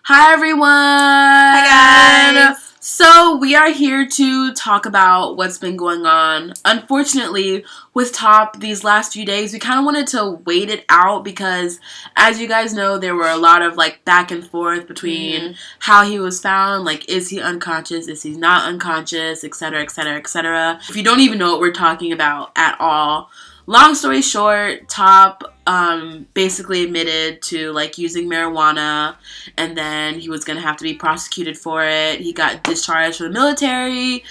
Hi everyone! Hi guys! So we are here to talk about what's been going on. Unfortunately, with T.O.P these last few days, we kind of wanted to wait it out because, as you guys know, there were a lot of back and forth between how he was found, is he unconscious, is he not unconscious, etc., etc., etc. If you don't even know what we're talking about at all, long story short, T.O.P basically admitted to using marijuana, and then he was gonna have to be prosecuted for it. He got discharged from the military,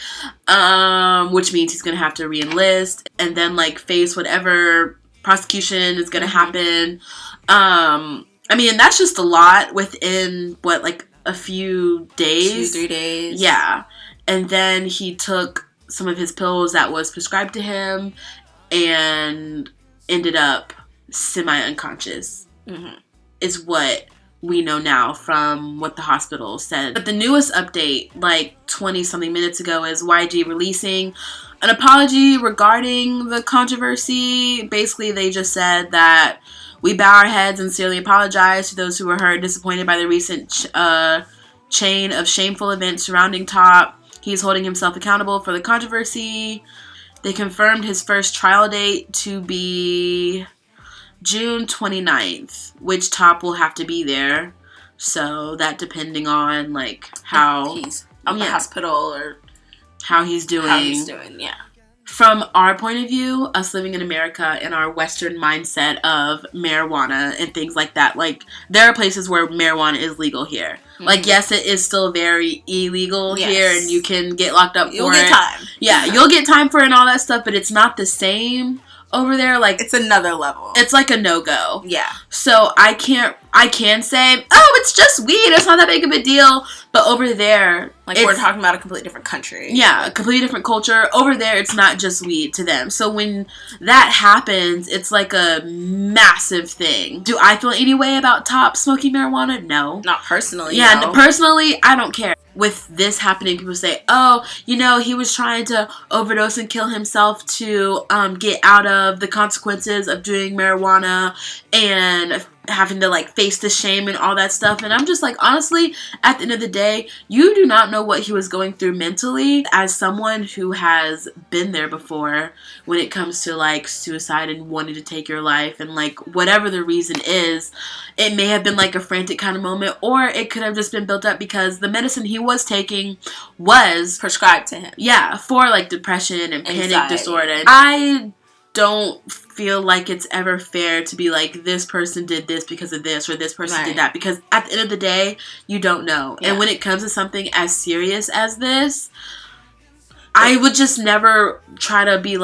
which means he's gonna have to re-enlist and then face whatever prosecution is gonna happen. And that's just a lot within a few days, 2-3 days. Yeah, and then he took some of his pills that was prescribed to him and ended up semi-unconscious, is what we know now from what the hospital said. But the newest update, 20-something minutes ago, is YG releasing an apology regarding the controversy. Basically, they just said that we bow our heads and sincerely apologize to those who were hurt and disappointed by the recent chain of shameful events surrounding T.O.P. He's holding himself accountable for the controversy. They confirmed his first trial date to be June 29th, which T.O.P will have to be there. So that depending on how he's at the hospital or how he's doing. Yeah. From our point of view, us living in America and our Western mindset of marijuana and things like that, there are places where marijuana is legal here. Yes, it is still very illegal here, and you can get locked up for it. You'll get time. Yeah, you'll get time for it and all that stuff, but it's not the same over there. It's another level. It's like a no-go. Yeah. So I can say, oh, it's just weed, it's not that big of a deal. But over there, we're talking about a completely different country. Yeah, a completely different culture. Over there, it's not just weed to them. So when that happens, it's a massive thing. Do I feel any way about T.O.P smoking marijuana? No. Not personally. Yeah, no. Personally, I don't care. With this happening, people say, oh, he was trying to overdose and kill himself to get out of the consequences of doing marijuana and having to face the shame and all that stuff. And I'm just honestly, at the end of the day, you do not know what he was going through mentally. As someone who has been there before when it comes to suicide and wanting to take your life, and whatever the reason is, it may have been a frantic kind of moment, or it could have just been built up because the medicine he was taking was prescribed to him. Yeah, for depression and panic Anxiety. disorder. I don't feel it's ever fair to be this person did this because of this, or this person did that, because at the end of the day, you don't know. Yeah. And when it comes to something as serious as this, I would just never try to be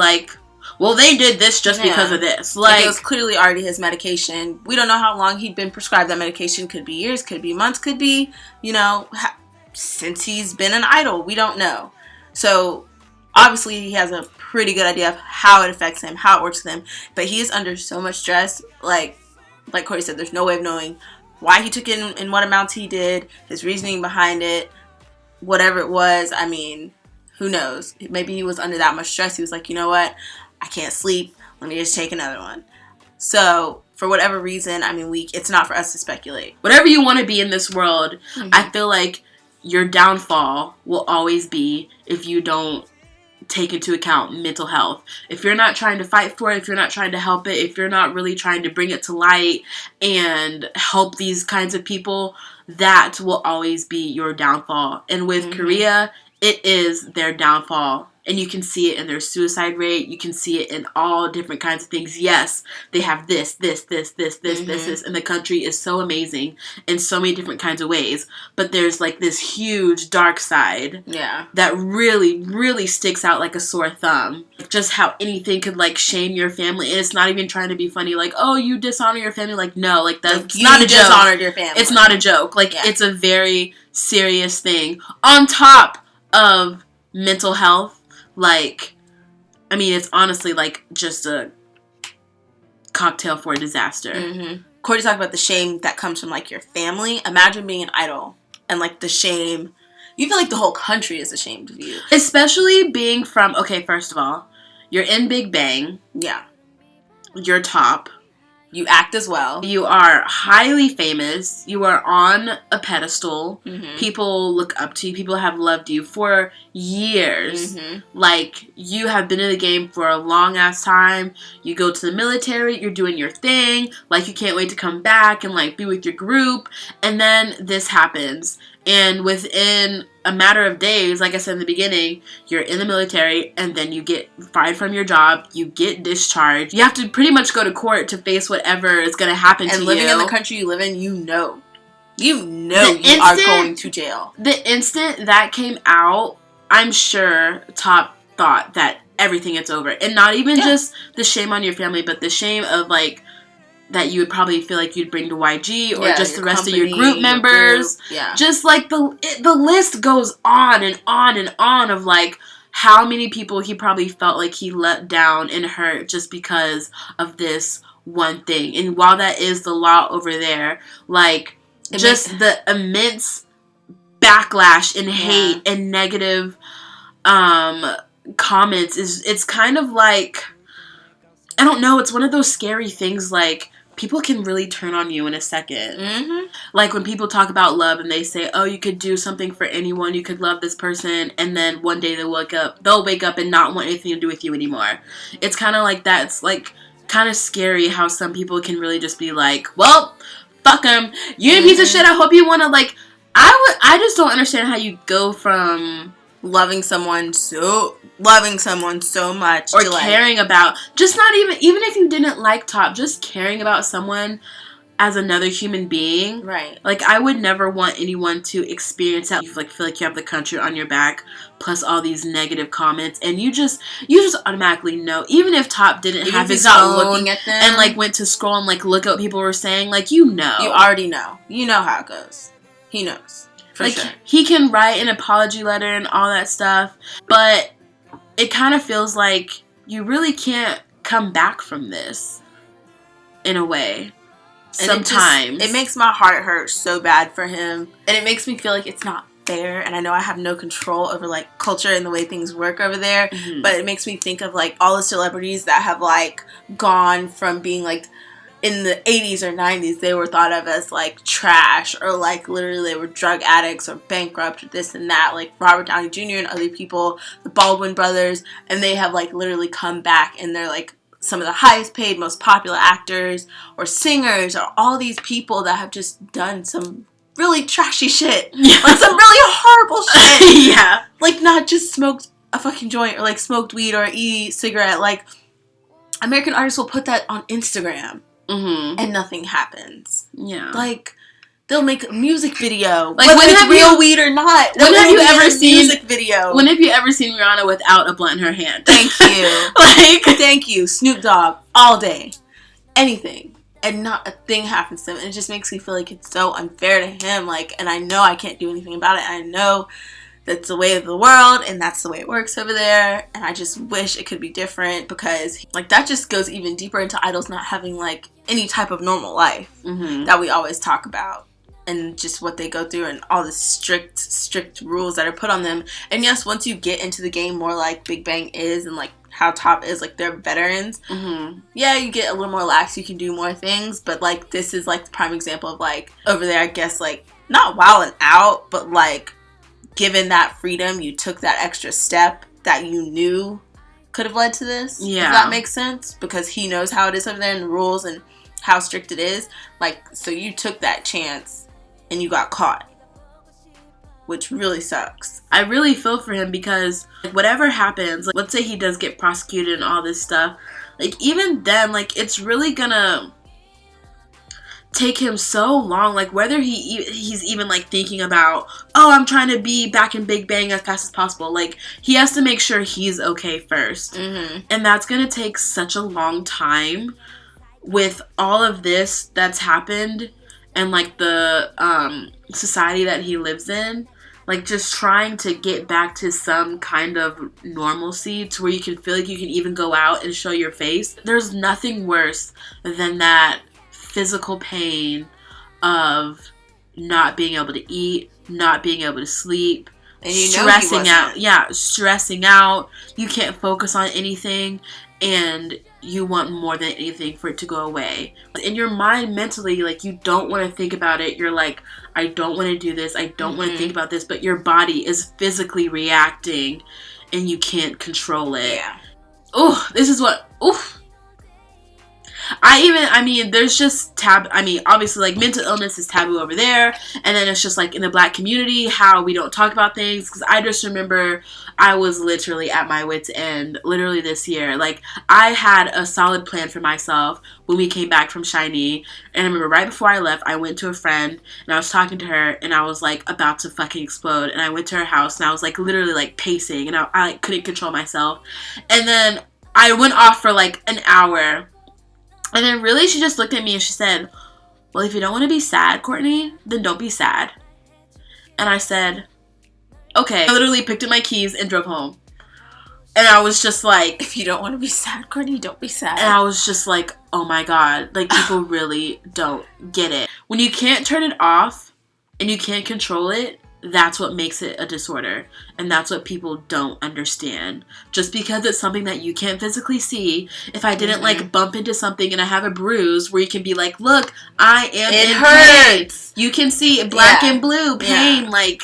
well, they did this just because of this. It was clearly already his medication. We don't know how long he'd been prescribed that medication. Could be years, could be months, could be, since he's been an idol. We don't know. So obviously he has a pretty good idea of how it affects him, how it works with him. But he is under so much stress. Like Corey said, there's no way of knowing why he took it in what amounts he did, his reasoning behind it, whatever it was. Who knows? Maybe he was under that much stress. He was like, you know what? I can't sleep. Let me just take another one. So for whatever reason, it's not for us to speculate. Whatever you want to be in this world, I feel your downfall will always be if you don't take into account mental health. If you're not trying to fight for it, if you're not trying to help it, if you're not really trying to bring it to light and help these kinds of people, that will always be your downfall. And with Korea, it is their downfall. And you can see it in their suicide rate. You can see it in all different kinds of things. Yes, they have this. And the country is so amazing in so many different kinds of ways. But there's this huge dark side. Yeah. That really, really sticks out like a sore thumb. Just how anything could shame your family. And it's not even trying to be funny. Oh, you dishonor your family. No, that's not a joke. You dishonored your family. It's not a joke. It's a very serious thing. On top of mental health. It's honestly just a cocktail for a disaster. Corey talked about the shame that comes from your family. Imagine being an idol and the shame. You feel the whole country is ashamed of you. Especially being from, okay, first of all, you're in Big Bang. Yeah. You're T.O.P. You act as well. You are highly famous. You are on a pedestal. Mm-hmm. People look up to you. People have loved you for years. Mm-hmm. Like, you have been in the game for a long-ass time. You go to the military. You're doing your thing. Like, you can't wait to come back and, like, be with your group. And then this happens. And within a matter of days, like I said in the beginning, you're in the military, and then you get fired from your job, you get discharged. You have to pretty much go to court to face whatever is going to happen to you. And living in the country you live in, you know you are going to jail. The instant that came out, I'm sure Top thought that everything is over. And not even just the shame on your family, but the shame of, like, that you would probably feel like you'd bring to YG, or just the rest of your group members. Yeah. Just, like, the list goes on and on and on of, like, how many people he probably felt like he let down and hurt just because of this one thing. And while that is the law over there, like, the immense backlash and hate and negative comments it's kind of like, I don't know, it's one of those scary things, like, people can really turn on you in a second. Mm-hmm. Like, when people talk about love and they say, oh, you could do something for anyone, you could love this person, and then one day they'll wake up and not want anything to do with you anymore. It's kind of like that. It's, like, kind of scary how some people can really just be like, well, fuck him. You're a piece of shit. I hope you want to, like, I just don't understand how you go from loving someone so much, or to, like, caring about, just not even if you didn't like Top, just caring about someone as another human being. Right. Like, I would never want anyone to experience that. You, like, feel like you have the country on your back, plus all these negative comments, and you just automatically know. Even if Top didn't have his phone looking at them and, like, went to scroll and, like, look at what people were saying, like, you know. You already know. You know how it goes. He knows. For like, sure. He can write an apology letter and all that stuff, but it kind of feels like you really can't come back from this, in a way. Sometimes. It makes my heart hurt so bad for him. And it makes me feel like it's not fair. And I know I have no control over, like, culture and the way things work over there. Mm-hmm. But it makes me think of, like, all the celebrities that have, like, gone from being, like, in the 80s or 90s, they were thought of as, like, trash, or, like, literally they were drug addicts or bankrupt or this and that, like Robert Downey Jr. and other people, the Baldwin brothers, and they have, like, literally come back, and they're, like, some of the highest paid, most popular actors or singers, or all these people that have just done some really trashy shit. Yeah. Like, some really horrible shit. Yeah. Like, not just smoked a fucking joint, or, like, smoked weed or eat a cigarette. Like, American artists will put that on Instagram. Mm-hmm. And nothing happens. Yeah. Like, they'll make a music video. Like, whether it's real weed or not. When have you ever seen music video? When have you ever seen Rihanna without a blunt in her hand? Thank you. Like, thank you. Snoop Dogg. All day. Anything. And not a thing happens to him. And it just makes me feel like it's so unfair to him. Like, and I know I can't do anything about it. I know that's the way of the world, and that's the way it works over there, and I just wish it could be different, because, like, that just goes even deeper into idols not having, like, any type of normal life that we always talk about, and just what they go through, and all the strict rules that are put on them. And yes, once you get into the game more like Big Bang is, and, like, how Top is, like, they're veterans, yeah, you get a little more lax, you can do more things, but, like, this is, like, the prime example of, like, over there, I guess, like, not wilding out, but, like, given that freedom, you took that extra step that you knew could have led to this. Yeah. If that makes sense. Because he knows how it is over there, and the rules, and how strict it is. Like, so you took that chance, and you got caught. Which really sucks. I really feel for him, because, like, whatever happens, like, let's say he does get prosecuted and all this stuff, like, even then, like, it's really gonna take him so long, like, whether he's even, like, thinking about, oh, I'm trying to be back in Big Bang as fast as possible. Like, he has to make sure he's okay first. And that's gonna take such a long time with all of this that's happened, and, like, the society that he lives in. Like, just trying to get back to some kind of normalcy, to where you can feel like you can even go out and show your face. There's nothing worse than that physical pain of not being able to eat, not being able to sleep, and you know stressing out. Yeah, stressing out. You can't focus on anything. and you want more than anything for it to go away. In your mind, mentally, like, you don't want to think about it. You're like, I don't want to do this. I don't want to think about this. But your body is physically reacting, and you can't control it. Yeah. Oh, this is what... Oof. I mean, there's just obviously, like, mental illness is taboo over there, and then it's just, like, in the Black community, how we don't talk about things, because I just remember I was literally at my wit's end, literally this year. Like, I had a solid plan for myself when we came back from Shiny, and I remember right before I left, I went to a friend, and I was talking to her, and I was, like, about to fucking explode, and I went to her house, and I was, like, literally, like, pacing, and I like, couldn't control myself, and then I went off for, like, an hour. And then really she just looked at me and she said, well, if you don't want to be sad, Cortney, then don't be sad. And I said, okay. I literally picked up my keys and drove home. And I was just like... If you don't want to be sad, Cortney, don't be sad. And I was just like, oh my God. Like, people really don't get it. When you can't turn it off and you can't control it, that's what makes it a disorder. And that's what people don't understand. Just because it's something that you can't physically see, if I didn't like bump into something and I have a bruise where you can be like, look, I am in hurts. pain. You can see black and blue pain. Like,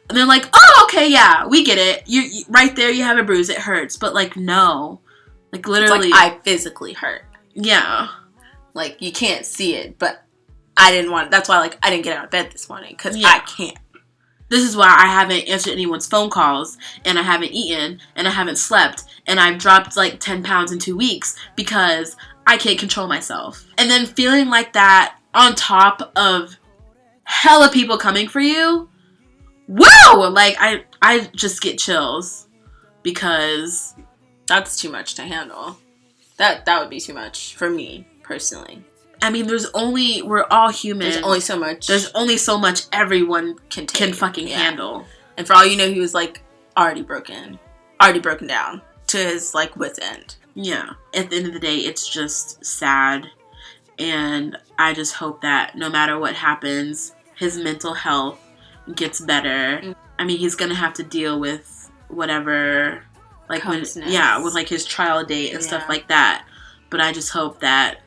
and they're like, oh, okay, yeah, we get it. You right there, you have a bruise. It hurts. But like, no. Like, literally. It's like, I physically hurt. Yeah. Like, you can't see it, but I didn't want it. That's why, like, I didn't get out of bed this morning, because I can't. This is why I haven't answered anyone's phone calls, and I haven't eaten, and I haven't slept, and I've dropped like 10 pounds in 2 weeks because I can't control myself. And then feeling like that on top of hella people coming for you, whoa! Like, I just get chills because that's too much to handle. That would be too much for me, personally. I mean, we're all human. There's only so much. There's only so much everyone can fucking handle. And for all you know, he was, like, already broken down to his, like, wit's end. Yeah. At the end of the day, it's just sad. And I just hope that no matter what happens, his mental health gets better. Mm-hmm. I mean, he's going to have to deal with whatever, like, with, like, his trial date and stuff like that. But I just hope that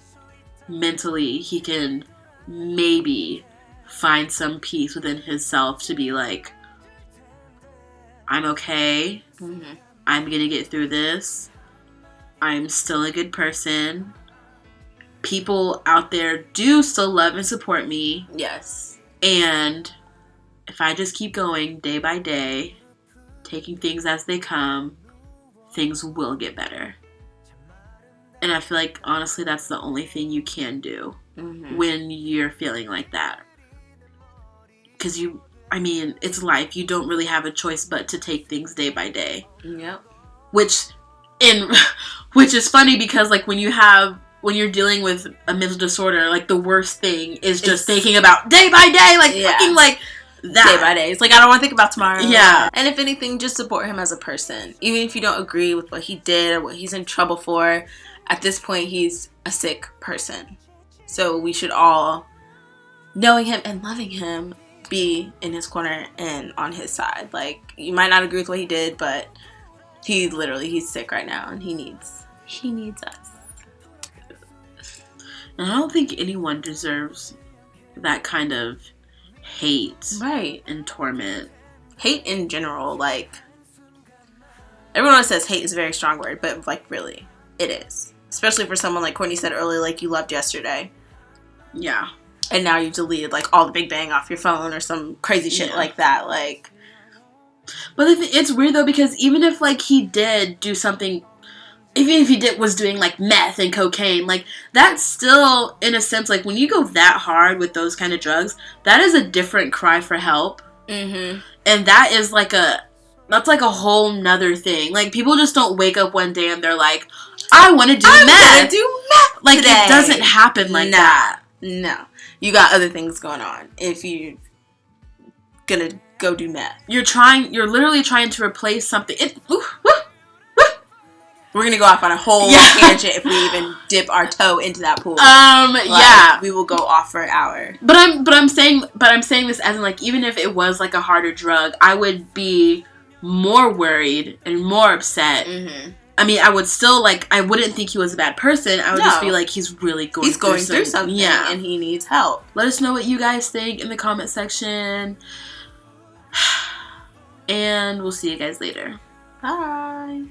mentally he can maybe find some peace within himself to be like, I'm okay. Mm-hmm. I'm gonna get through this. I'm still a good person. People out there do still love and support me. Yes. And if I just keep going day by day, taking things as they come, things will get better. And I feel like, honestly, that's the only thing you can do when you're feeling like that. Because it's life. You don't really have a choice but to take things day by day. Yep. Which is funny because, like, when you're dealing with a mental disorder, like, the worst thing is just thinking about day by day, like, fucking, like, that. Day by day. It's like, I don't want to think about tomorrow. Yeah. And if anything, just support him as a person. Even if you don't agree with what he did or what he's in trouble for, at this point, he's a sick person. So we should all, knowing him and loving him, be in his corner and on his side. Like, you might not agree with what he did, but he's sick right now and he needs us. And I don't think anyone deserves that kind of hate. Right. And torment. Hate in general, like, everyone always says hate is a very strong word, but, like, really, it is. Especially for someone, like Cortney said earlier, like, you loved yesterday. Yeah. And now you've deleted, like, all the Big Bang off your phone or some crazy shit like that, like. But it's weird, though, because even if, like, he did do something, even if he was doing, like, meth and cocaine, like, that's still, in a sense, like, when you go that hard with those kind of drugs, that is a different cry for help. Mm-hmm. And that is, like, that's, like, a whole nother thing. Like, people just don't wake up one day and they're like, I want to do meth. Like, today. It doesn't happen like that. No. You got other things going on if you're gonna go do meth. You're literally trying to replace something. We're gonna go off on a whole tangent if we even dip our toe into that pool. We will go off for an hour. But I'm saying this as in, like, even if it was, like, a harder drug, I would be more worried and more upset I mean, I would still, like, I wouldn't think he was a bad person. I would just be like, he's really going through something. Yeah. And he needs help. Let us know what you guys think in the comment section. And we'll see you guys later. Bye.